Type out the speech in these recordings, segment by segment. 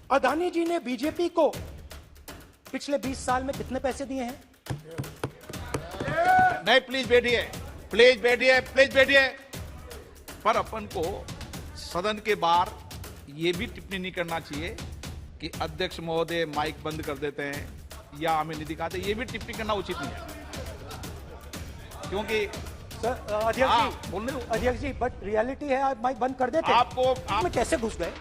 अदानी जी ने बीजेपी को पिछले 20 साल में कितने पैसे दिए हैं? नहीं, प्लीज बैठिए, प्लीज बैठिए, प्लीज बैठिए। पर अपन को सदन के बाहर ये भी टिप्पणी नहीं करना चाहिए कि अध्यक्ष महोदय माइक बंद कर देते हैं या हमें नहीं दिखाते। ये भी टिप्पणी करना उचित नहीं है, क्योंकि अध्यक्ष जी बट रियलिटी है, आप माइक बंद कर देते हैं। आप कैसे घुस गए,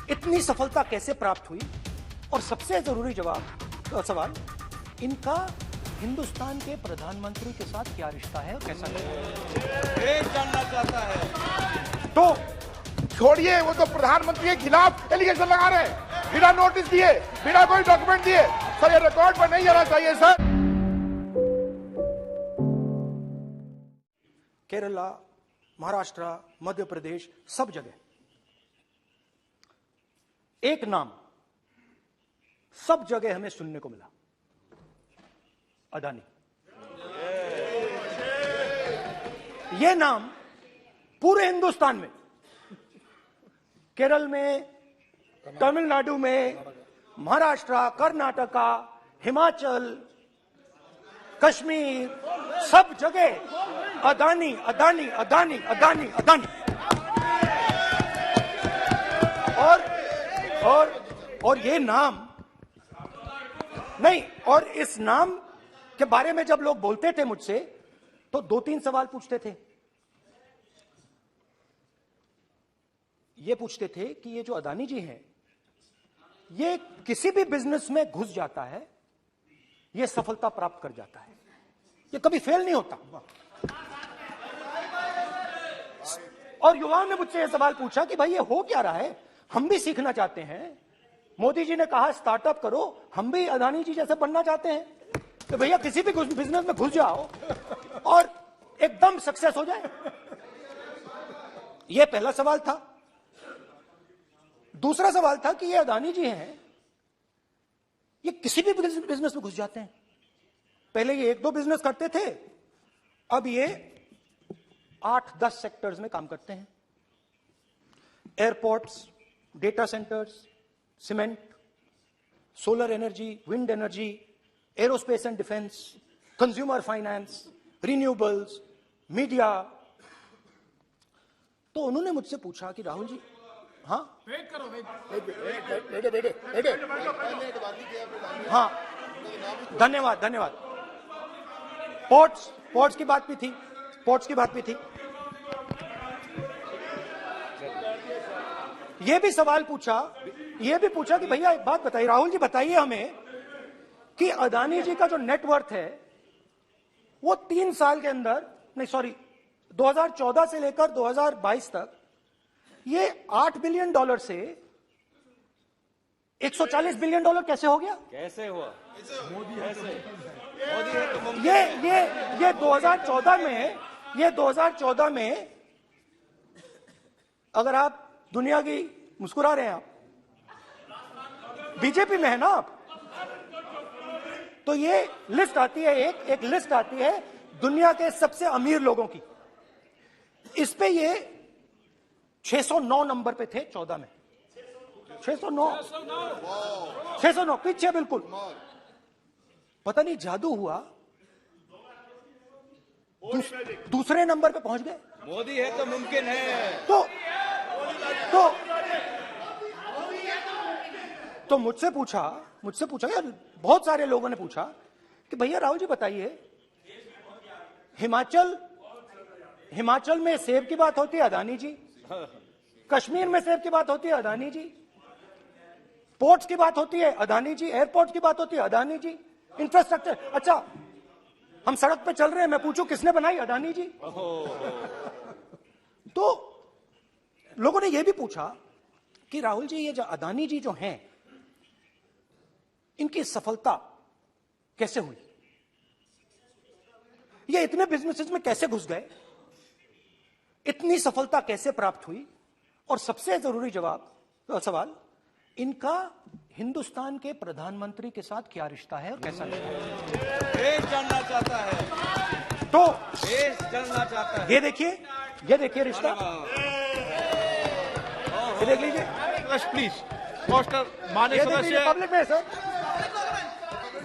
इतनी सफलता कैसे प्राप्त हुई, और सबसे जरूरी सवाल, इनका हिंदुस्तान के प्रधानमंत्री के साथ क्या रिश्ता है और कैसा जानना चाहता है। तो छोड़िए, वो तो प्रधानमंत्री के खिलाफ एलिगेशन लगा रहे हैं बिना नोटिस दिए, बिना कोई डॉक्यूमेंट दिए। सर ये रिकॉर्ड पर नहीं जाना चाहिए सर। केरला, महाराष्ट्र, मध्य प्रदेश, सब जगह एक नाम सब जगह हमें सुनने को मिला, अदानी। यह नाम पूरे हिंदुस्तान में, केरल में, तमिलनाडु में, महाराष्ट्र, कर्नाटका, हिमाचल, कश्मीर, सब जगह अदानी अदानी अदानी अदानी अदानी। और ये नाम नहीं, और इस नाम के बारे में जब लोग बोलते थे मुझसे तो 2-3 सवाल पूछते थे। ये पूछते थे कि ये जो अदानी जी हैं, ये किसी भी बिजनेस में घुस जाता है, ये सफलता प्राप्त कर जाता है, ये कभी फेल नहीं होता। और युवाओं ने मुझसे यह सवाल पूछा कि भाई ये हो क्या रहा है, हम भी सीखना चाहते हैं। मोदी जी ने कहा स्टार्टअप करो, हम भी अदानी जी जैसे बनना चाहते हैं। तो भैया किसी भी बिजनेस में घुस जाओ और एकदम सक्सेस हो जाए। यह पहला सवाल था। दूसरा सवाल था कि ये अदानी जी हैं, ये किसी भी बिजनेस में घुस जाते हैं। पहले ये 1-2 बिजनेस करते थे, अब ये 8-10 सेक्टर्स में काम करते हैं। Airports, data centres, cement, solar energy, wind energy, aerospace and defence, consumer finance, renewables, media. तो उन्होंने मुझसे पूछा कि राहुल जी, हाँ वेट करो, बेटे हाँ, धन्यवाद। पोर्ट्स की बात भी थी। ये भी सवाल पूछा कि भैया एक बात बताइए, राहुल जी बताइए हमें कि अदानी जी का जो नेटवर्थ है वो 3 साल के अंदर, 2014 से लेकर 2022 तक ये $8 बिलियन से $140 बिलियन कैसे हो गया? कैसे हुआ? ये 2014 में अगर आप दुनिया की, मुस्कुरा रहे हैं आप, बीजेपी में है ना आप, तो ये लिस्ट आती है, एक लिस्ट आती है दुनिया के सबसे अमीर लोगों की। इस पे ये 609 नंबर पे थे 14 में। 609 पीछे बिल्कुल। पता नहीं जादू हुआ, दूसरे नंबर पे पहुंच गए। मोदी है तो मुमकिन है। तो मुझसे पूछा यार, बहुत सारे लोगों ने पूछा कि भैया राहुल जी बताइए, हिमाचल में सेब की बात होती है, अदानी जी। कश्मीर में सेब की बात होती है, अदानी जी। पोर्ट्स की बात होती है, अदानी जी। एयरपोर्ट की बात होती है, अदानी जी। इंफ्रास्ट्रक्चर, अच्छा हम सड़क पे चल रहे हैं, मैं पूछूं किसने बनाई, अदानी जी। तो लोगों ने यह भी पूछा कि राहुल जी ये जो अदानी जी जो हैं, इनकी सफलता कैसे हुई, ये इतने बिजनेसेस में कैसे घुस गए, इतनी सफलता कैसे प्राप्त हुई, और सबसे जरूरी सवाल, इनका हिंदुस्तान के प्रधानमंत्री के साथ क्या रिश्ता है और कैसा रिश्ता है, देश जानना चाहता है। तो देश जानना चाहता है। ये देखिए रिश्ता, ये देख लीजिए। प्लीज पोस्टर मान्य ये देख लीजिए, सदस्य, पब्लिक में सर,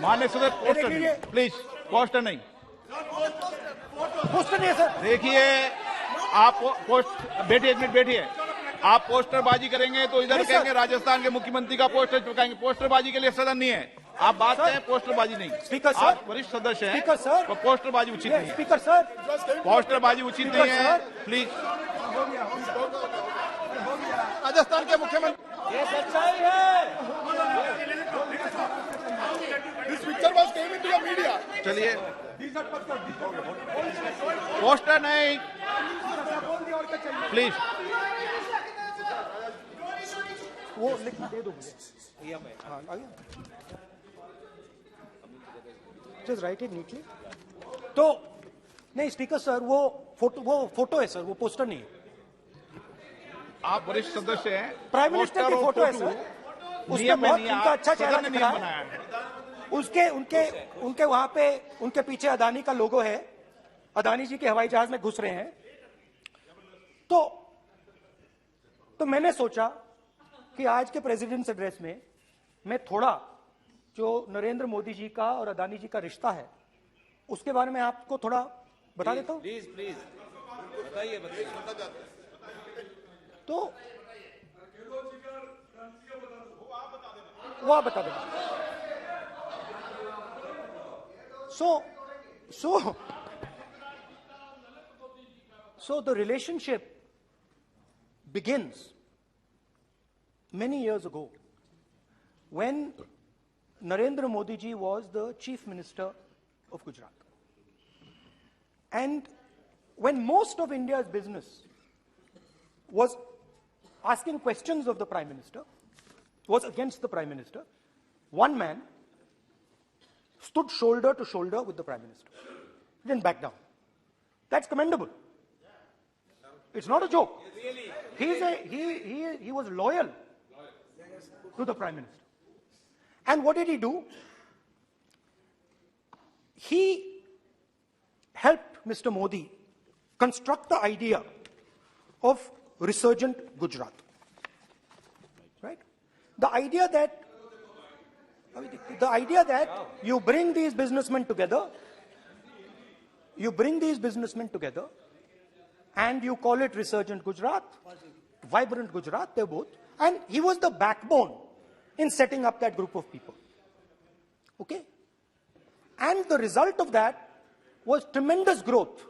मान्य सदस्य पोस्टर लीजिए। नहीं, प्लीज पोस्टर नहीं। पोस्टर नहीं है सर। देखिए आप पोस्ट बैठिए, एक मिनट बैठिए। आप पोस्टरबाजी करेंगे तो इधर नहीं, कहेंगे सर। राजस्थान के मुख्यमंत्री का पोस्टर चिपकाएंगे। पोस्टरबाजी के लिए सदन नहीं है। आप बात सर। करें, पोस्टरबाजी नहीं। Speaker sir. आप वरिष्ठ सदस्य हैं, स्पीकर सर। तो पोस्टरबाजी उचित नहीं है। स्पीकर सर, पोस्टरबाजी उचित नहीं है, सर। प्लीज। राजस्थान के मुख्यमंत्री, ये सच्चाई है। This picture was came into the media. चलिए, पोस्टर नहीं, प्लीज। वो लिख दे दो मुझे। हाँ, आ गया। Just right it neatly. तो नहीं स्पीकर सर, वो फोटो है सर, वो पोस्टर नहीं है। आप वरिष्ठ सदस्य हैं। प्राइम मिनिस्टर की पोस्टर और फोटो है फोटो सर, उसमें नियम में बहुत नहीं है। उनका अच्छा सदन चेहरा ने दिख नियम रहा बनाया है। है। उनके वहां पे उनके पीछे अदानी का लोगो है। अदानी जी के हवाई जहाज में घुस रहे हैं। तो मैंने सोचा कि आज के प्रेसिडेंट्स एड्रेस में मैं थोड़ा जो नरेंद्र मोदी जी का और अदानी जी का रिश्ता है उसके बारे में आपको थोड़ा बता देता हूं। प्लीज प्लीज बताइए बताइए। तो वो आप बता देना। So the relationship begins many years ago when Narendra Modi ji was the Chief Minister of Gujarat. And when most of India's business was asking questions of the Prime Minister, was against the Prime Minister, one man stood shoulder to shoulder with the Prime Minister. He didn't back down. That's commendable. It's not a joke. He was loyal to the Prime Minister. And what did he do? He helped Mr. Modi construct the idea of resurgent Gujarat. Right? The idea that you bring these businessmen together, and you call it resurgent Gujarat, vibrant Gujarat, they're both. And he was the backbone in setting up that group of people. Okay? And the result of that was tremendous growth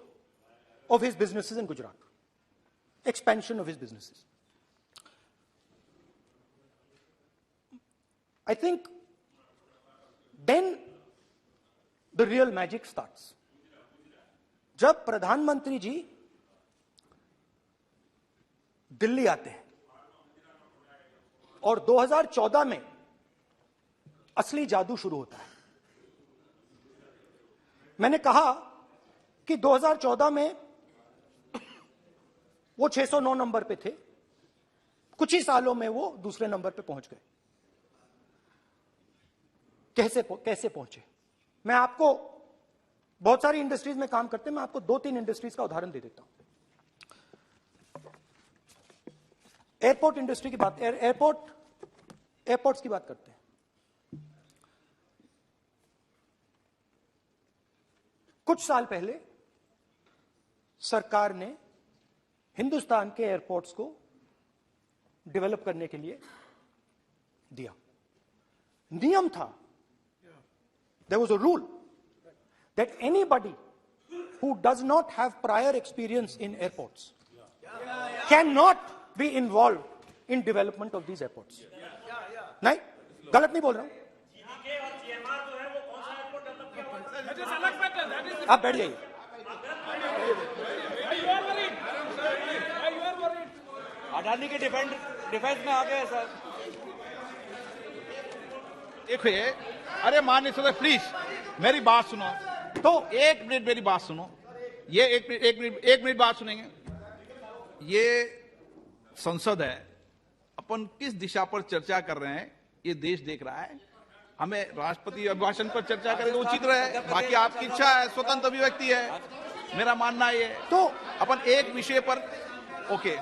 of his businesses in Gujarat. Expansion of his businesses. I think then the real magic starts. जब प्रधानमंत्री जी दिल्ली आते हैं और 2014 में असली जादू शुरू होता है। मैंने कहा कि 2014 में वो 609 नंबर पे थे, कुछ ही सालों में वो दूसरे नंबर पे पहुंच गए। कैसे पहुंचे? मैं आपको, बहुत सारी इंडस्ट्रीज में काम करते हैं, मैं आपको 2-3 इंडस्ट्रीज का उदाहरण दे देता हूं। एयरपोर्ट इंडस्ट्री की बात, एयरपोर्ट्स की बात करते हैं। कुछ साल पहले सरकार ने हिंदुस्तान के एयरपोर्ट्स को डेवलप करने के लिए दिया। नियम था, there was a rule that anybody who does not have prior experience in airports cannot be involved in development of these airports. नहीं, गलत नहीं बोल रहा हूं। आप बैठ जाइए। अडानी के डिफेंस में आ गए सर। देखिए, अरे माननीय सदस्य प्लीज मेरी बात सुनो। तो एक मिनट मेरी बात सुनो। ये एक मिनट बात सुनेंगे। ये संसद है, अपन किस दिशा पर चर्चा कर रहे हैं ये देश देख रहा है। हमें राष्ट्रपति अभिभाषण पर चर्चा करें तो उचित रहे, बाकी आपकी इच्छा है, स्वतंत्र अभिव्यक्ति है। मेरा मानना ये तो अपन एक विषय पर ओके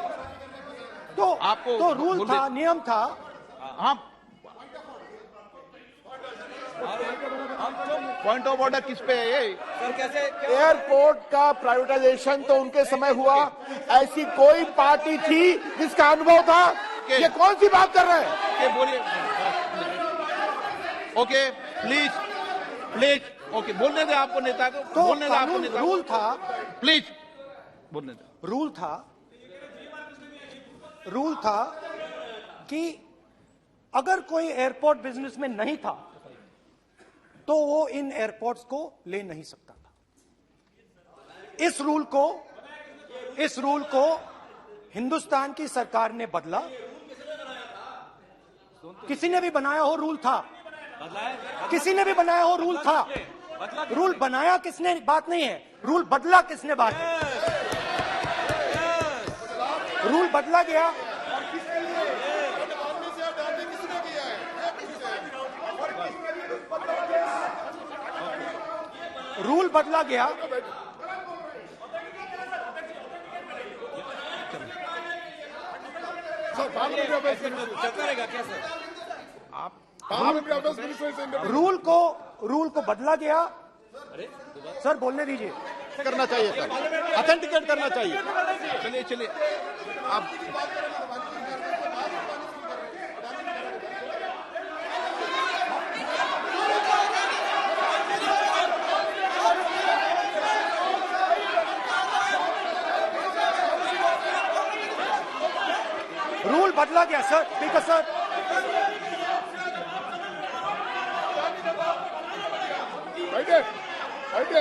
तो आपको तो रूल था, नियम था हाँ, पॉइंट ऑफ ऑर्डर किस पे है ये? सर कैसे एयरपोर्ट का प्राइवेटाइजेशन तो उनके समय हुआ, ऐसी कोई पार्टी थी जिसका अनुभव था? ये कौन सी बात कर रहे हैं? ओके बोलिए, ओके प्लीज प्लीज, ओके बोलने दे आपको नेता को, तो बोलने दे आपको कानून नेता को, रूल था, प्लीज बोलने दे। रूल था कि अगर कोई एयरपोर्ट बिजनेस में नहीं था तो वो इन एयरपोर्ट्स को ले नहीं सकता था। इस रूल को हिंदुस्तान की सरकार ने बदला। किसी ने भी बनाया हो रूल था, किसी ने भी बनाया हो रूल था। रूल बनाया किसने बात नहीं है, रूल बदला किसने बात है। रूल बदला गया, रूल बदला गया। चलता रहेगा क्या सर? रूल रूल को बदला गया। सर बोलने दीजिए। करना चाहिए सर, ऑथेंटिकेट करना चाहिए। चलिए चलिए आप रूल बदला गया सर, स्पीकर सर। बैठे बैठे।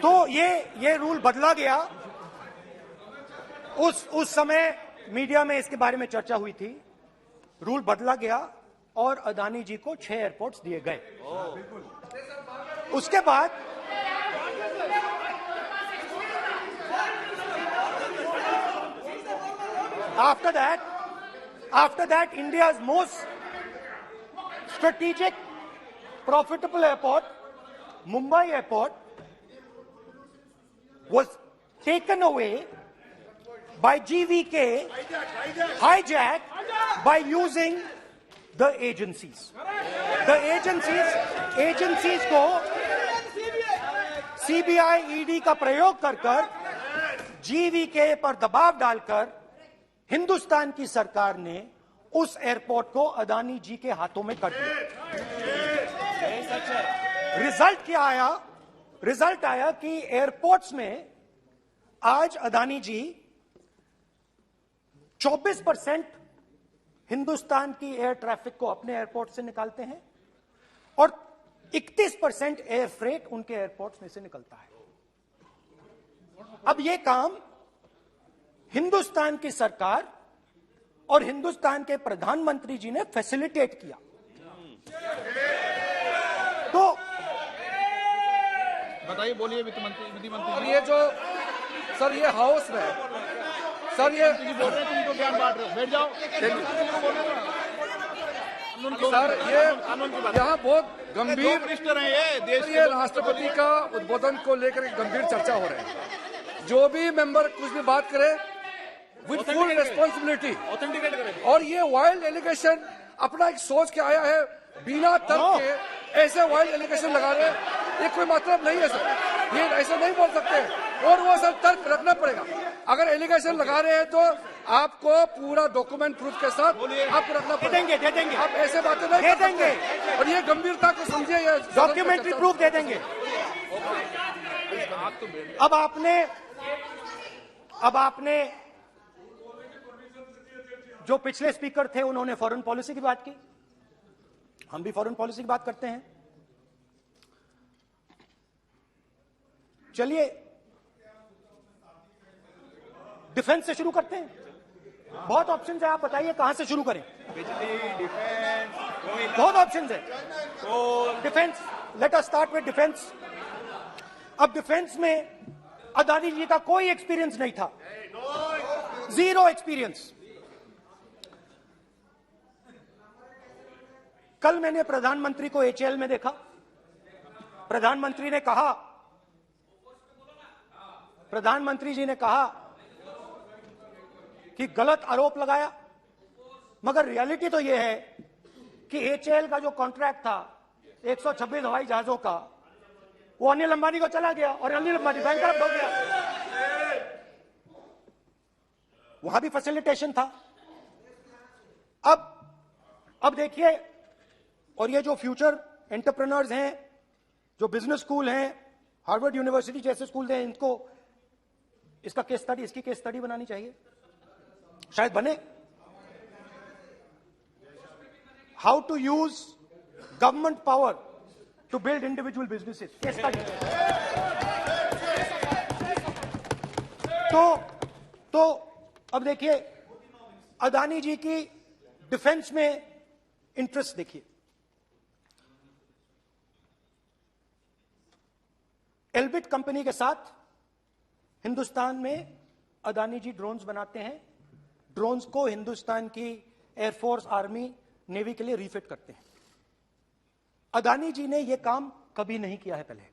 तो ये रूल बदला गया। उस समय मीडिया में इसके बारे में चर्चा हुई थी। रूल बदला गया और अदानी जी को 6 एयरपोर्ट्स दिए गए। उसके बाद after that India's most strategic profitable airport, Mumbai airport, was taken away by GVK, hijacked by using the agencies. The agencies को CBI, ED का प्रयोग कर GVK पर दबाव डालकर हिंदुस्तान की सरकार ने उस एयरपोर्ट को अदानी जी के हाथों में कर दिया। रिजल्ट क्या आया? रिजल्ट आया कि एयरपोर्ट्स में आज अदानी जी 24% हिंदुस्तान की एयर ट्रैफिक को अपने एयरपोर्ट से निकालते हैं और 31% एयर फ्रेट उनके एयरपोर्ट्स में से निकलता है। अब यह काम हिंदुस्तान की सरकार और हिंदुस्तान के प्रधानमंत्री जी ने फैसिलिटेट किया। तो बताइए, बोलिए विधि मंत्री। और ये जो सर ये हाउस में सर ये बोल रहे हैं, तुम तो ज्ञान बांट रहे हो, बैठ जाओ। सर ये यहाँ बहुत गंभीर मिनिस्टर हैं ये देश ये राष्ट्रपति का उद्बोधन को लेकर गंभीर चर्चा हो रही है। जो भी मेंबर कुछ भी बात करे विद फुल रिस्पॉन्सिबिलिटी ऑथेंटिकेट करें। और ये वाइल्ड एलिगेशन अपना एक सोच के आया है, बिना तर्क के ऐसे वाइल्ड एलिगेशन लगा रहे, ये कोई मतलब नहीं है सर। ये ऐसे नहीं बोल सकते और वो सर तर्क रखना पड़ेगा। अगर एलिगेशन लगा रहे हैं तो आपको पूरा डॉक्यूमेंट प्रूफ के साथ आपको रखना पड़ेगा। दे देंगे आप ऐसे बातें नहीं दे कर सकते। देंगे। और ये गंभीरता को समझिए, ये डॉक्यूमेंट्री प्रूफ दे देंगे। अब आपने जो पिछले स्पीकर थे उन्होंने फॉरेन पॉलिसी की बात की, हम भी फॉरेन पॉलिसी की बात करते हैं। चलिए डिफेंस से शुरू करते हैं। बहुत ऑप्शंस है, आप बताइए कहां से शुरू करें। बिजली, डिफेंस, बहुत ऑप्शंस है। Defence, let us start with defence. अब डिफेंस में अदानी जी का कोई एक्सपीरियंस नहीं था, जीरो एक्सपीरियंस। कल मैंने प्रधानमंत्री को HAL में देखा। प्रधानमंत्री ने कहा प्रधानमंत्री जी ने कहा कि गलत आरोप लगाया, मगर रियलिटी तो यह है कि एचएएल का जो कॉन्ट्रैक्ट था 126 हवाई जहाजों का, वो अनिल अंबानी को चला गया और अनिल अंबानी बैंकरप्ट हो गया। वहां भी फैसिलिटेशन था। अब देखिए, और ये जो फ्यूचर एंटरप्रेन्योर्स हैं, जो बिजनेस स्कूल हैं, हार्वर्ड यूनिवर्सिटी जैसे स्कूल हैं, इनको इसका केस स्टडी, इसकी केस स्टडी बनानी चाहिए, शायद बने। How to use government power to build individual businesses, case study. तो अब देखिए, अदानी जी की डिफेंस में इंटरेस्ट देखिए। एल्बिट कंपनी के साथ हिंदुस्तान में अदानी जी ड्रोन्स बनाते हैं। ड्रोन्स को हिंदुस्तान की एयरफोर्स, आर्मी, नेवी के लिए रिफिट करते हैं। अदानी जी ने यह काम कभी नहीं किया है पहले।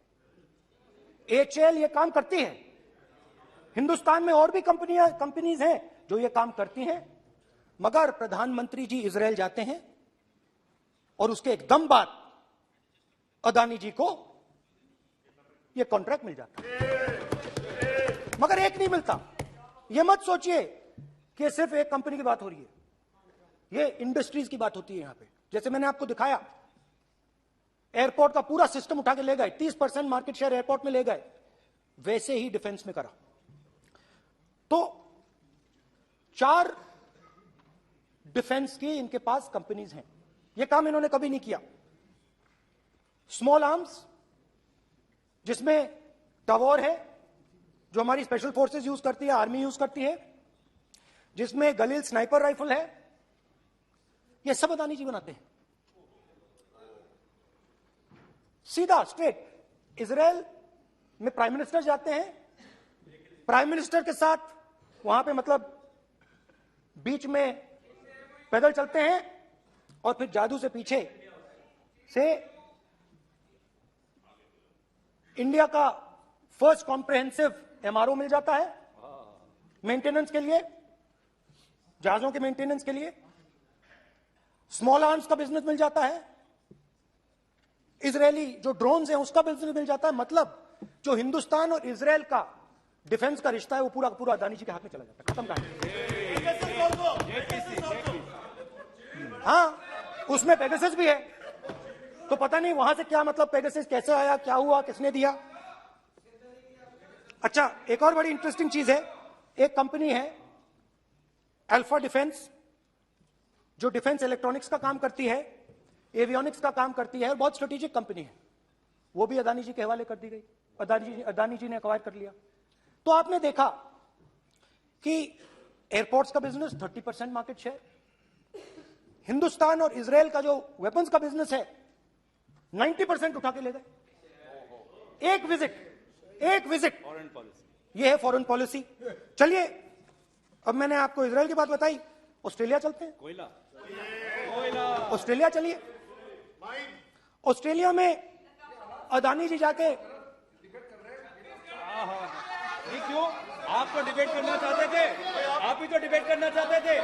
एचएएल यह काम करती है। हिंदुस्तान में और भी कंपनीज हैं जो यह काम करती हैं, मगर प्रधानमंत्री जी इजरायल जाते हैं और उसके एकदम बाद अदानी जी को यह कॉन्ट्रैक्ट मिल जाता है, मगर एक नहीं मिलता। यह मत सोचिए कि सिर्फ एक कंपनी की बात हो रही है, यह इंडस्ट्रीज की बात होती है। यहां पे जैसे मैंने आपको दिखाया, एयरपोर्ट का पूरा सिस्टम उठा के ले गए, 30% मार्केट शेयर एयरपोर्ट में ले गए, वैसे ही डिफेंस में करा। तो 4 डिफेंस की इनके पास कंपनीज हैं। यह काम इन्होंने कभी नहीं किया। स्मॉल आर्म्स, जिसमें टवॉर है जो हमारी स्पेशल फोर्सेस यूज करती है, आर्मी यूज करती है, जिसमें गलील स्नाइपर राइफल है, यह सब अदानी जी बनाते हैं। सीधा स्ट्रेट इजरायल में प्राइम मिनिस्टर जाते हैं, प्राइम मिनिस्टर के साथ वहां पे मतलब बीच में पैदल चलते हैं और फिर जादू से पीछे से इंडिया का फर्स्ट कॉम्प्रिहेंसिव एमआरओ मिल जाता है मेंटेनेंस के लिए, जहाजों के मेंटेनेंस के लिए। स्मॉल आर्म्स का बिजनेस मिल जाता है, इजरायली जो ड्रोन्स हैं उसका बिजनेस मिल जाता है। मतलब जो हिंदुस्तान और इजरायल का डिफेंस का रिश्ता है वो पूरा पूरा अदानी जी के हाथ में चला जाता है, खत्म कहानी। हाँ, उसमें पेगासस भी है, तो पता नहीं वहां से क्या मतलब, पेगासस कैसे आया, क्या हुआ, किसने दिया। अच्छा, एक और बड़ी इंटरेस्टिंग चीज है, एक कंपनी है अल्फा डिफेंस, जो डिफेंस इलेक्ट्रॉनिक्स का काम करती है, एवियोनिक्स का काम करती है, और बहुत स्ट्रेटेजिक कंपनी है। वो भी अदानी जी के हवाले कर दी गई, अदानी जी ने एक्वायर कर लिया। तो आपने देखा कि एयरपोर्ट्स का बिजनेस 30% मार्केट शेयर, हिंदुस्तान और इजरायल का जो वेपन्स का बिजनेस है 90% उठा के ले गए। एक विजिट, ये है फॉरेन पॉलिसी। चलिए, अब मैंने आपको इजरायल की बात बताई, ऑस्ट्रेलिया चलते हैं। ऑस्ट्रेलिया चलिए। ऑस्ट्रेलिया में अदानी जी जाके, क्यों आप तो डिबेट करना चाहते थे, आप भी तो डिबेट करना चाहते थे।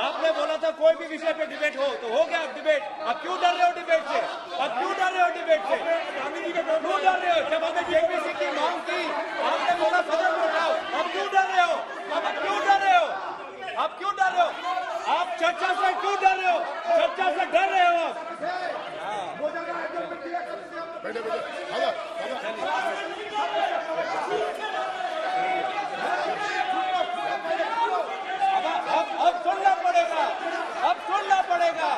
आपने बोला था कोई भी विषय पे डिबेट हो, तो हो गया अब डिबेट। अब क्यों डर रहे हो डिबेट से? अब क्यों डर रहे हो डिबेट से? क्यों डर रहे हो? जब हमने जेपीसी की मांग की, आपने बोला सदन में उठाओ। अब क्यों डर रहे हो? अब क्यों डर रहे हो? अब क्यों डर रहे हो? आप चर्चा से क्यों डर रहे हो? चर्चा से डर रहे हो आप? अब सुनना पड़ेगा, अब सुनना पड़ेगा,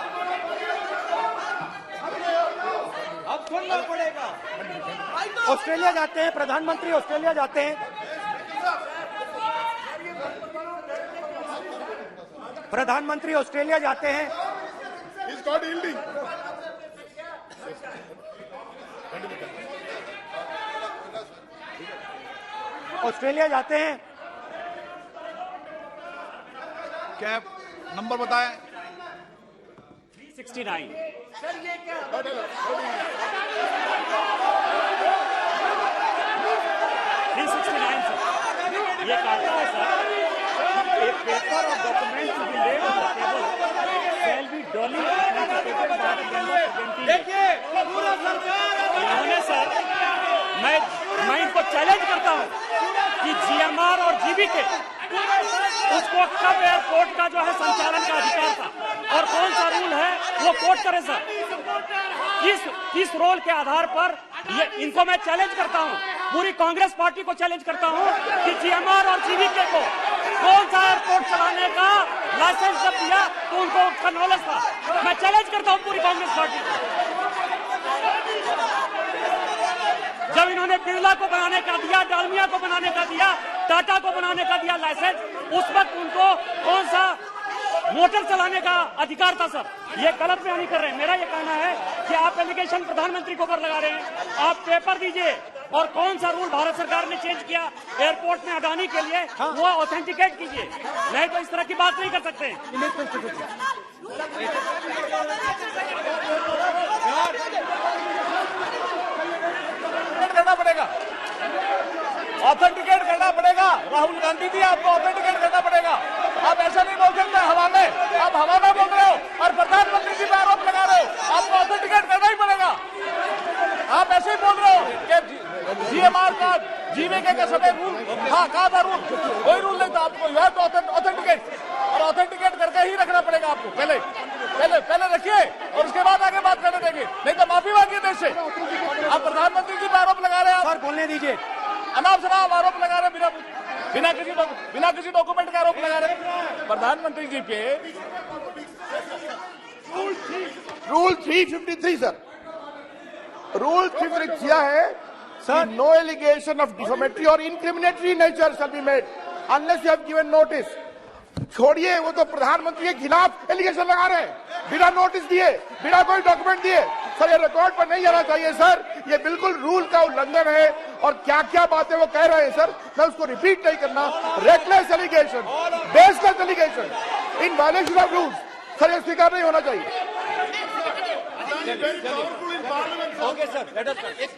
अब सुनना पड़ेगा। ऑस्ट्रेलिया जाते हैं प्रधानमंत्री, ऑस्ट्रेलिया जाते हैं, प्रधानमंत्री ऑस्ट्रेलिया जाते हैं। ऑस्ट्रेलिया जाते हैं, कैब नंबर बताएं। 369। सर ये क्या 369 सर। ये कहता है सर, एक पेपर और document to be laid on the table shall be duly देखिए पूरा सरकार इन्होंने सर, मैं इनको चैलेंज करता हूं कि जीएमआर और जीबीके उसको कब एयरपोर्ट का जो है संचालन का अधिकार था और कौन सा रूल है वो कोट करे सर। किस रोल के आधार पर ये इनको मैं चैलेंज करता हूं, पूरी कांग्रेस पार्टी को चैलेंज करता हूं कि जीएमआर और जीबीके को कौन सा एयरपोर्ट चलाने का लाइसेंस जब दिया तो उनको उसका नॉलेज था। मैं चैलेंज करता हूं पूरी कांग्रेस पार्टी को। जब इन्होंने बिरला को बनाने का दिया, डालमिया को बनाने का दिया, टाटा को बनाने का दिया लाइसेंस, उस वक्त उनको कौन सा मोटर चलाने का अधिकार था सर। ये गलत बयानी कर रहे हैं। मेरा ये कहना है कि आप एलिगेशन प्रधानमंत्री को ऊपर लगा रहे हैं, आप पेपर दीजिए और कौन सा रूल भारत सरकार ने चेंज किया एयरपोर्ट में अडानी के लिए वो ऑथेंटिकेट कीजिए, नहीं तो इस तरह की बात नहीं कर सकते। करना पड़ेगा, ऑथेंटिकेट करना पड़ेगा। राहुल गांधी जी आपको ऑथेंटिकेट करना पड़ेगा। आप ऐसा नहीं बोल सकते हवा में, आप हवा में बोल रहे हो और प्रधानमंत्री जी पे आरोप लगा रहे हो। आपको ऑथेंटिकेट करना ही पड़ेगा। आप ऐसे ही बोल रहे हो कि जीएमआर का जीवीके के समय रूल था, कहा था रूल, कोई रूल नहीं था। आपको यह तो ऑथेंटिकेट और ऑथेंटिकेट करके ही रखना पड़ेगा आपको। पहले रखिए और उसके बाद आगे बात करने देंगे, नहीं तो माफी मांगिए देश से। आप प्रधानमंत्री जी पे आरोप लगा रहे हैं, सर बोलने दीजिए। अनाप शनाप आरोप लगा रहे हैं, बिना किसी डॉक्यूमेंट का आरोप लगा रहे हैं प्रधानमंत्री जी पे। रूल 353 सर, रूल 353 किया है sir, no allegation of defamatory और incriminatory nature shall be made unless you have given notice. छोड़िए, वो तो प्रधानमंत्री के खिलाफ एलिगेशन लगा रहे हैं बिना नोटिस दिए, बिना कोई डॉक्यूमेंट दिए। सर ये रिकॉर्ड पर नहीं जाना चाहिए सर, ये बिल्कुल रूल का उल्लंघन है। और क्या क्या बातें वो कह रहे हैं सर, मैं उसको रिपीट नहीं करना। Reckless allegation, baseless allegation in violation of rules, sir ये स्वीकार नहीं होना चाहिए। ओके सर,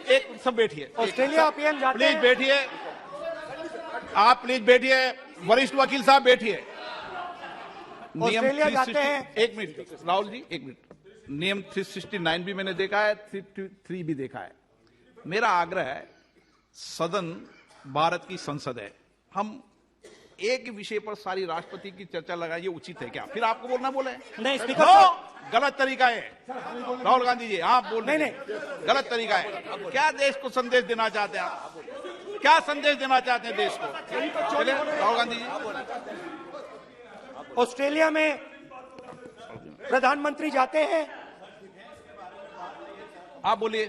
एक सब बैठिए, ऑस्ट्रेलिया पीएम जाते प्लीज हैं। बैठिए, आप प्लीज बैठिए, वरिष्ठ वकील साहब बैठिए। ऑस्ट्रेलिया जाते हैं। एक मिनट राहुल जी, एक मिनट। नियम 369 भी मैंने देखा है, 323 भी देखा है। मेरा आग्रह है, सदन भारत की संसद है, हम एक विषय पर सारी राष्ट्रपति की चर्चा लगाइए, उचित है क्या? फिर आपको बोलना बोले नहीं, स्पीकर साहब। गलत तरीका है राहुल गांधी जी, आप बोल नहीं, गलत तरीका है। क्या देश को संदेश देना चाहते हैं आप? क्या संदेश देना चाहते हैं देश को? चलिए राहुल गांधी जी। ऑस्ट्रेलिया में प्रधानमंत्री जाते हैं। आप बोलिए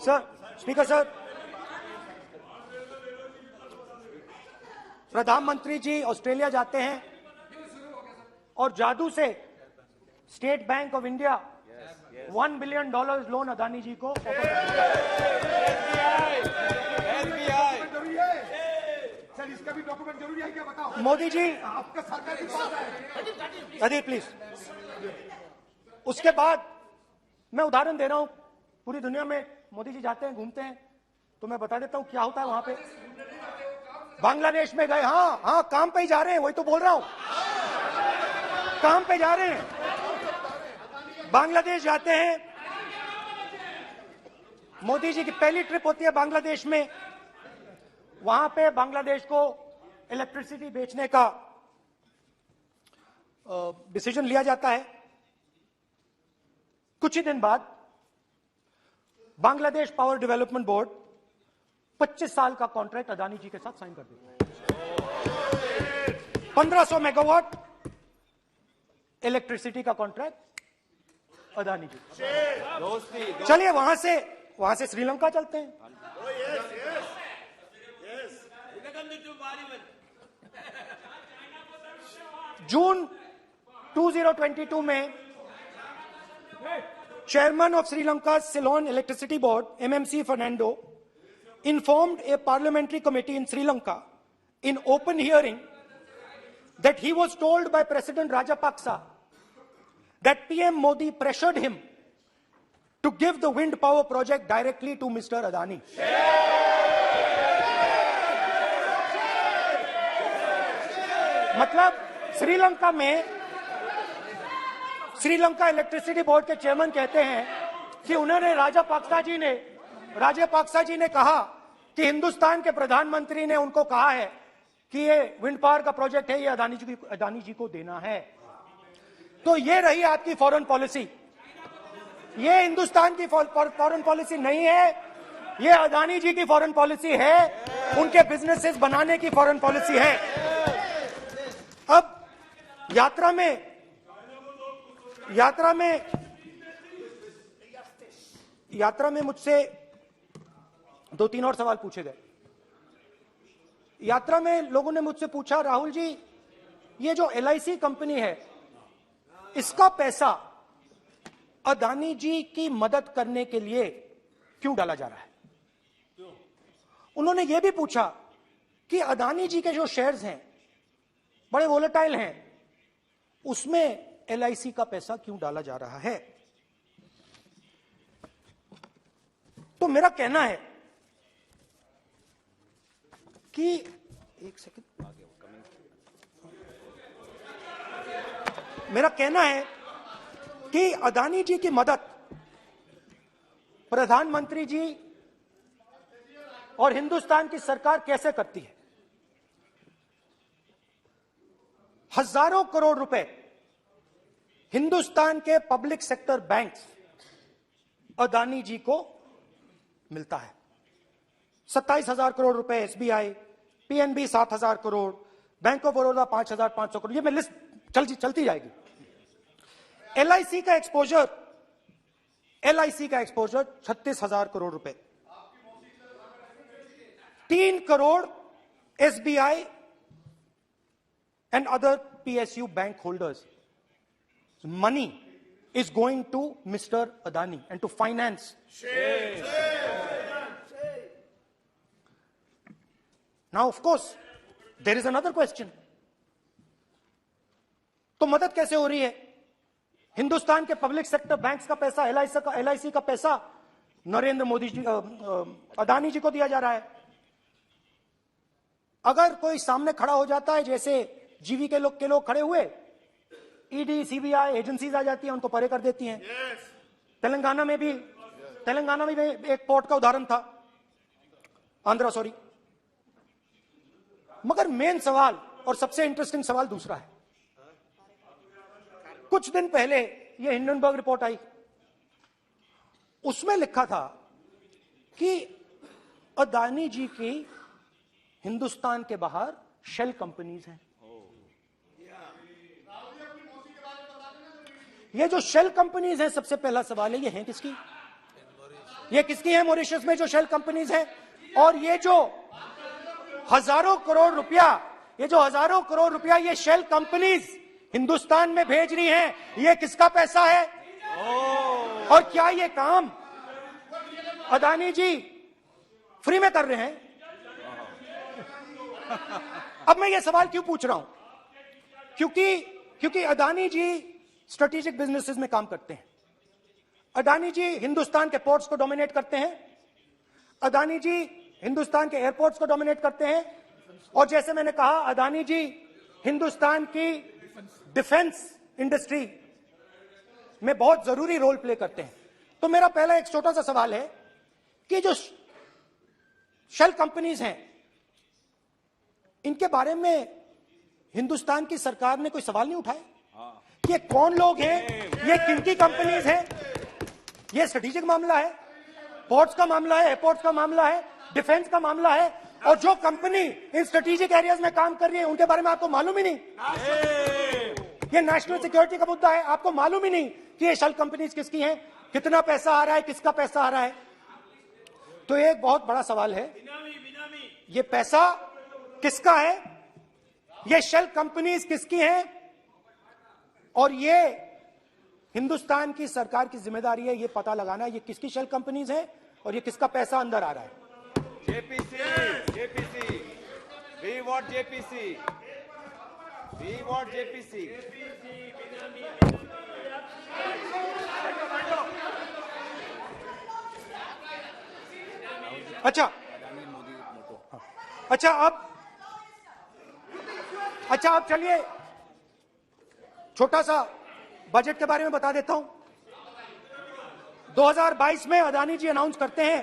सर, स्पीकर सर, प्रधानमंत्री जी ऑस्ट्रेलिया जाते हैं और जादू से State Bank of India $1 billion loan Adani ji को सर इसका भी डॉक्यूमेंट जरूरी है क्या, बताओ। मोदी जी, आपका सरकार की बात है। अधीर प्लीज। उसके बाद मैं उदाहरण दे रहा हूं, पूरी दुनिया में मोदी जी जाते हैं, घूमते हैं, तो मैं बता देता हूं क्या होता है वहां पे। बांग्लादेश में गए, हाँ काम पे ही जा रहे हैं, वही तो बोल रहा हूं, काम पे जा रहे हैं। बांग्लादेश जाते हैं, मोदी जी की पहली ट्रिप होती है बांग्लादेश में। वहां पे बांग्लादेश को इलेक्ट्रिसिटी बेचने का डिसीजन लिया जाता है। कुछ ही दिन बाद बांग्लादेश पावर डेवलपमेंट बोर्ड 25 साल का कॉन्ट्रैक्ट अदानी जी के साथ साइन कर देता है। 1500 मेगावाट इलेक्ट्रिसिटी का कॉन्ट्रैक्ट अदानी जी। चलिए वहां से श्रीलंका चलते हैं। जून 2022 में Chairman of Sri Lanka's Ceylon Electricity Board, MMC Fernando, informed a parliamentary committee in Sri Lanka in open hearing that he was told by President Rajapaksa that PM Modi pressured him to give the wind power project directly to Mr. Adani. मतलब Sri Lanka electricity board के chairman कहते हैं कि उन्होंने राजापाक्सा जी ने कहा कि हिंदुस्तान के प्रधानमंत्री ने उनको कहा है कि ये विंड पावर का प्रोजेक्ट है, ये अदानी जी को देना है। तो ये रही आपकी फॉरेन पॉलिसी। ये हिंदुस्तान की फॉरेन पॉलिसी नहीं है, ये अदानी जी की फॉरेन पॉलिसी है, उनके बिजनेसेस बनाने की फॉरेन पॉलिसी है। अब यात्रा में मुझसे 2-3 और सवाल पूछे गए। यात्रा में लोगों ने मुझसे पूछा, राहुल जी ये जो LIC कंपनी है इसका पैसा अदानी जी की मदद करने के लिए क्यों डाला जा रहा है। उन्होंने यह भी पूछा कि अदानी जी के जो शेयर्स हैं बड़े वोलेटाइल हैं, उसमें LIC का पैसा क्यों डाला जा रहा है। तो मेरा कहना है कि एक सेकंड, मेरा कहना है कि अदानी जी की मदद प्रधानमंत्री जी और हिंदुस्तान की सरकार कैसे करती है। हजारों करोड़ रुपए हिंदुस्तान के public sector banks Adani ji को मिलता है। 27,000 करोड़ रुपए SBI, PNB 7,000 crore, bank of Baroda 5,500 crore, ये मैं लिस्ट चलती जाएगी। LIC का एक्सपोजर 36,000 करोड़ रुपए, 3 crore SBI and other PSU bank holders. Money is going to Mr. Adani and to finance. Now, of course, there is another question. तो मदद कैसे हो रही है। हिंदुस्तान के पब्लिक सेक्टर बैंक्स का पैसा, LIC का पैसा नरेंद्र मोदी जी, अदानी जी को दिया जा रहा है। अगर कोई सामने खड़ा हो जाता है, जैसे जीवी के लोग खड़े हुए, ED, CBI एजेंसीज आ जाती हैं, उनको परे कर देती हैं। तेलंगाना में भी एक पोर्ट का उदाहरण था, आंध्रा, सॉरी। मगर मेन सवाल और सबसे इंटरेस्टिंग सवाल दूसरा है। कुछ दिन पहले ये हिंडनबर्ग रिपोर्ट आई, उसमें लिखा था कि अदानी जी की हिंदुस्तान के बाहर शेल कंपनीज हैं। ये जो शेल कंपनीज हैं, सबसे पहला सवाल है, ये हैं किसकी? ये किसकी है मॉरिशस में जो शेल कंपनीज हैं? और ये जो हजारों करोड़ रुपया ये शेल कंपनीज हिंदुस्तान में भेज रही हैं, ये किसका पैसा है? और क्या ये काम अदानी जी फ्री में कर रहे हैं? अब मैं ये सवाल क्यों पूछ रहा हूं? क्योंकि अदानी जी स्ट्रेटेजिक बिजनेसेस में काम करते हैं। अदानी जी हिंदुस्तान के पोर्ट्स को डोमिनेट करते हैं। अदानी जी हिंदुस्तान के एयरपोर्ट्स को डोमिनेट करते हैं। और जैसे मैंने कहा, अदानी जी हिंदुस्तान की डिफेंस इंडस्ट्री में बहुत जरूरी रोल प्ले करते हैं। तो मेरा पहला एक छोटा सा सवाल है कि जो शेल कंपनीज हैं, इनके बारे में हिंदुस्तान की सरकार ने कोई सवाल नहीं उठाया? ये कौन लोग हैं, ये किनकी कंपनीज हैं? ये स्ट्रेटेजिक मामला है, पोर्ट्स का मामला है, एयरपोर्ट्स का मामला है, डिफेंस का मामला है। और जो कंपनी इन स्ट्रेटेजिक एरियाज में काम कर रही है, उनके बारे में आपको मालूम ही नहीं। ये नेशनल सिक्योरिटी का मुद्दा है, आपको मालूम ही नहीं कि ये शेल कंपनीज किसकी हैं, कितना पैसा आ रहा है, किसका पैसा आ रहा है। तो एक बहुत बड़ा सवाल है, ये पैसा किसका है, ये शेल कंपनीज किसकी हैं? और ये हिंदुस्तान की सरकार की जिम्मेदारी है ये पता लगाना ये किसकी शेल कंपनीज हैं और ये किसका पैसा अंदर आ रहा है। JPC, we want JPC. अच्छा, अब अच्छा अब चलिए छोटा सा बजट के बारे में बता देता हूं। 2022 में अदानी जी अनाउंस करते हैं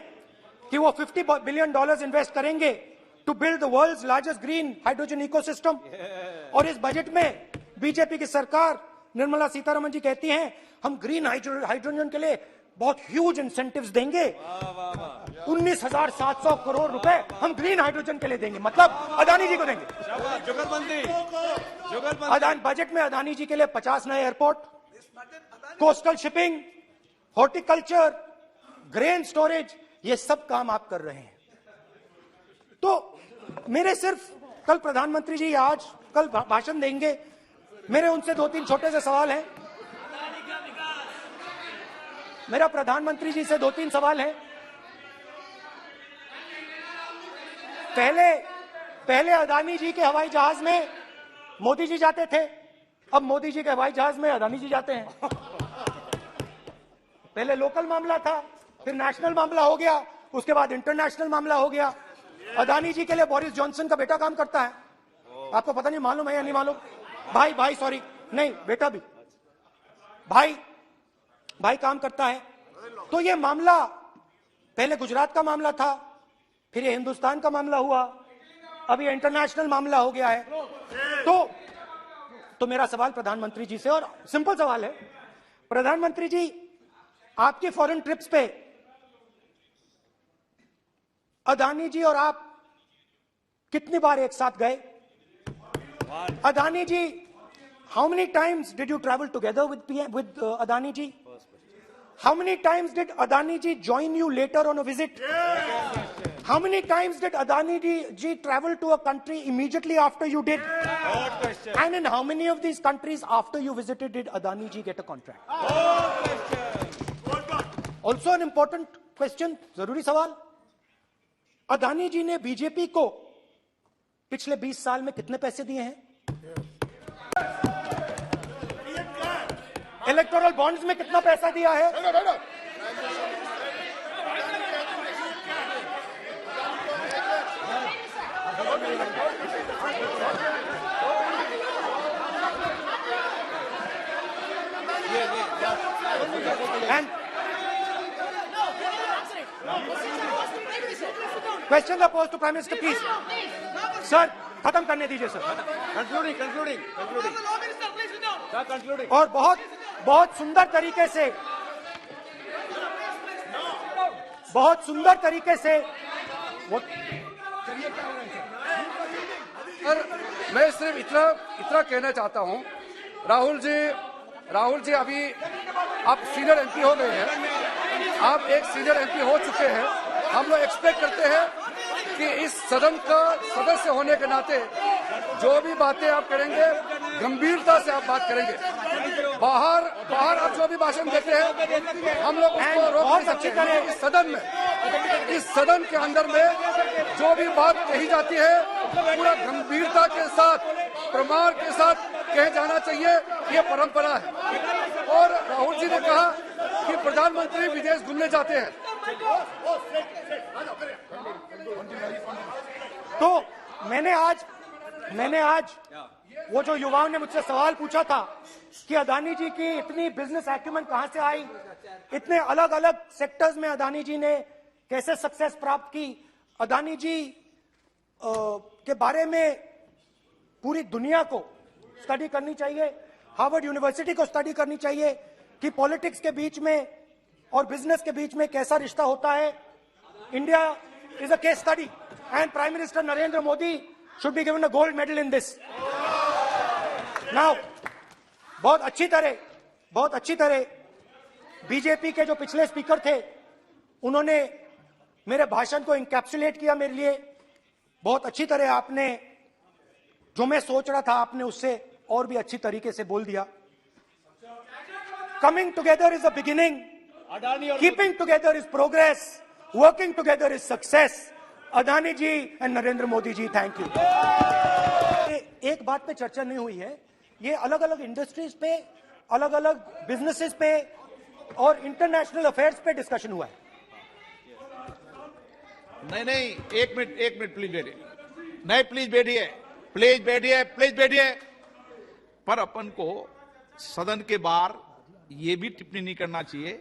कि वो $50 बिलियन इन्वेस्ट करेंगे to build the world's largest green hydrogen ecosystem. और इस बजट में बीजेपी की सरकार निर्मला सीतारमण जी कहती हैं हम ग्रीन हाइड्रोजन के लिए बहुत ह्यूज इंसेंटिव्स देंगे। 19,700 करोड़ रुपए हम ग्रीन हाइड्रोजन के लिए देंगे, मतलब अदानी जी को देंगे। अदानी बजट में अदानी जी के लिए 50 नए airport, coastal shipping, horticulture, grain storage, ये सब काम आप कर रहे हैं। तो मेरे सिर्फ कल प्रधानमंत्री जी आज कल भाषण देंगे, मेरे उनसे 2-3 छोटे से सवाल हैं। मेरा प्रधानमंत्री जी से 2-3 सवाल हैं। पहले अदानी जी के हवाई जहाज में मोदी जी जाते थे, अब मोदी जी के हवाई जहाज में अदानी जी जाते हैं। पहले लोकल मामला था, फिर नेशनल मामला हो गया, उसके बाद इंटरनेशनल मामला हो गया। अदानी जी के लिए बोरिस जॉनसन का बेटा काम करता है, आपको पता नहीं मालूम है या नहीं मालूम? भाई सॉरी, नहीं बेटा भी, भाई काम करता है। तो ये मामला पहले गुजरात का मामला था, फिर ये हिंदुस्तान का मामला हुआ, अब ये इंटरनेशनल मामला हो गया है। तो मेरा सवाल प्रधानमंत्री जी से, और सिंपल सवाल है, प्रधानमंत्री जी आपकी फॉरेन ट्रिप्स पे अदानी जी और आप कितनी बार एक साथ गए? अदानी जी, how many times did you travel together with Adani ji? How many times did Adani ji join you later on a visit? How many times did Adani ji travel to a country immediately after you did? And in how many of these countries after you visited did Adani ji get a contract? Also an important question, जरूरी सवाल, अदानी जी ने BJP को पिछले 20 साल में कितने पैसे दिए हैं? इलेक्टोरल बॉन्ड्स में कितना पैसा दिया है? And question the post to Prime Minister, please. Sir खत्म करने दीजिए सर। कंक्लूडिंग और बहुत सुंदर तरीके से वो और मैं सिर्फ इतना कहना चाहता हूं, राहुल जी अभी आप सीनियर एमपी हो गए हैं, आप एक सीनियर एमपी हो चुके हैं। हम लोग एक्सपेक्ट करते हैं कि इस सदन का सदस्य होने के नाते जो भी बातें आप करेंगे गंभीरता से आप बात करेंगे। बाहर आप जो भी भाषण देते हैं हम लोग उसको रोक नहीं सकते हैं। इस सदन के अंदर में जो भी बात कही जाती है पूरा गंभीरता के साथ, प्रमाण के साथ कहे जाना चाहिए, ये परंपरा है। और राहुल जी ने कहा कि प्रधानमंत्री विदेश घूमने जाते हैं, तो मैंने आज वो जो युवाओं ने मुझसे सवाल पूछा था कि अदानी जी की इतनी बिजनेस एक्यूमेंट कहां से आई, इतने अलग अलग सेक्टर्स में अदानी जी ने कैसे सक्सेस प्राप्त की, अदानी जी के बारे में पूरी दुनिया को स्टडी करनी चाहिए, हार्वर्ड यूनिवर्सिटी को स्टडी करनी चाहिए कि पॉलिटिक्स के बीच में और बिजनेस के बीच में कैसा रिश्ता होता है। India is a case study and prime minister Narendra Modi should be given a gold medal in this. Now बहुत अच्छी तरह बीजेपी के जो पिछले स्पीकर थे उन्होंने मेरे भाषण को इंकैप्सुलेट किया मेरे लिए बहुत अच्छी तरह। आपने जो मैं सोच रहा था आपने उससे और भी अच्छी तरीके से बोल दिया। Coming together is a beginning, keeping together is progress, working together is success. Adani ji and Narendra Modi ji, thank you. एक बात पे चर्चा नहीं हुई है, ये अलग अलग इंडस्ट्रीज पे, अलग अलग बिजनेसेस पे और इंटरनेशनल अफेयर्स पे डिस्कशन हुआ है। नहीं, एक मिनट प्लीज बैठिए। नहीं, प्लीज बैठिए। प्लीज बैठिए, प्लीज बैठिए। पर अपन को सदन के बाहर ये भी टिप्पणी नहीं करना चाहिए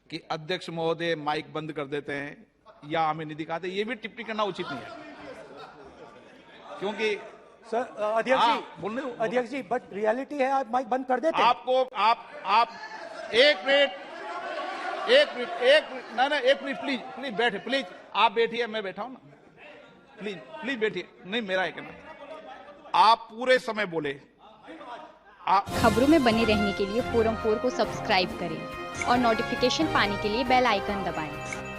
कि अध्यक्ष महोदय माइक बंद कर देते हैं या हमें नहीं दिखाते, ये भी टिप्पणी करना उचित नहीं है, क्योंकि सर अध्यक्ष हाँ, जी, बोलने दो। अध्यक्ष जी, बट रियलिटी है आप माइक बंद कर देते हैं। आपको आप एक मिनट ना एक मिनट प्लीज प्लीज बैठे, प्लीज आप बैठिए, मैं बैठा हूं ना, प्लीज प्लीज बैठिए। नहीं, मेरा है कहना, आप पूरे समय बोले। खबरों में बने रहने के लिए फोरम 4 को सब्सक्राइब करें और नोटिफिकेशन पाने के लिए बेल आइकन दबाएं।